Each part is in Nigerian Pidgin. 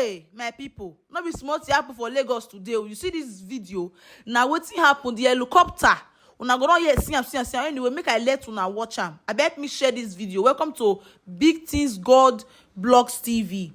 Hey, my people, no be small thing happen for Lagos today. You see this video? Now wetin happen? The helicopter. Una go don hear see am. Anyway, make I let una watch am. I bet me share this video. Welcome to Big Things God Blogs TV.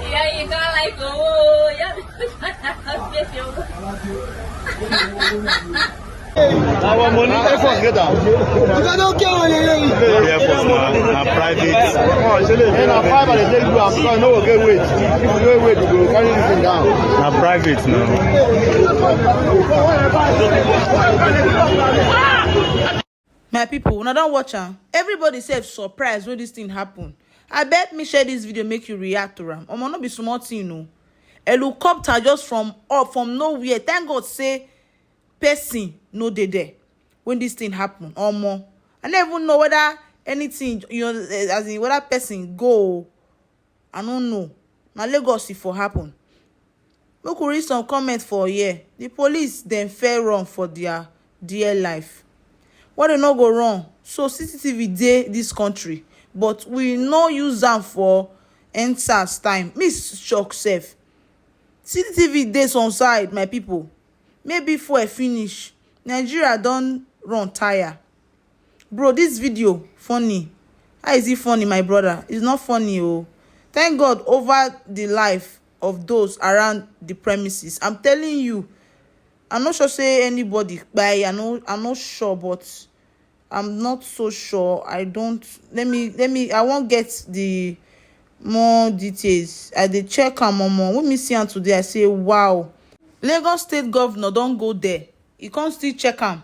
Yeah, you got like Our money effort get down. I don't care what private. And a five at the day you have no get weight. If you don't wait, you will carry this thing down. Now private now. My people, una don watch am. Everybody sef surprised when this thing happen. I bet me share this video make you react to am. Omo, no be small thing o. Helicopter just from nowhere. Thank God say person no dey there when this thing happen. Omo, I never even know whether anything, as in whether person go. I don't know. Na Lagos e for happen. Make we read some comment for here. The police dem fair run for their dear life. What they no go wrong? So CCTV dey this country, but we no use am for NSAS time. Miss shock sef. CCTV dey some side, my people. Maybe for a finish, Nigeria don run tire. Bro, this video funny. How is it funny, my brother? It's not funny, oh. Thank God over the life of those around the premises. I'm telling you, I'm not sure say anybody buy. I'm not sure, but I'm not so sure. I don't. Let me. I won't get the more details. I dey check am more. When me see am today, I say, wow. Lagos State Governor don't go there. He can't still check am.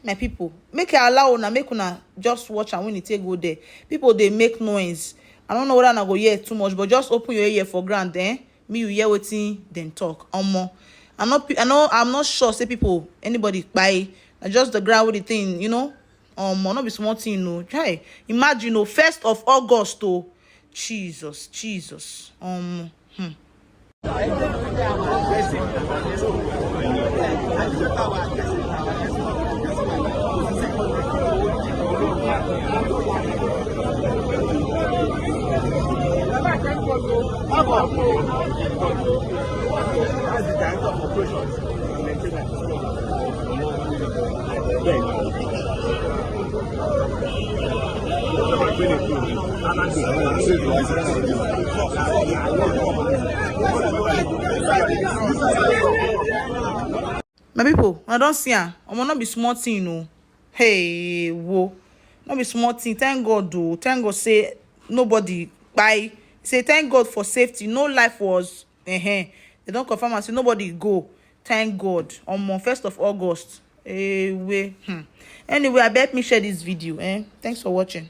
My people, make it allow una, make una just watch am when he take go there. People they make noise. I don't know whether I go hear too much, but just open your ear for ground. Me you hear wetin dem talk. I'm not sure. Say people, anybody buy. Just the ground with the thing, not be small thing, Hey, imagine, 1st of August, Jesus. My people, I don't see am. I'm not be small thing, Hey, whoa, not be small thing. Thank God, though. Thank God, say nobody buy. Say thank God for safety. No life was. They don't confirm and say nobody go. Thank God. On 1st of August. Anyway, I bet me share this video. Thanks for watching.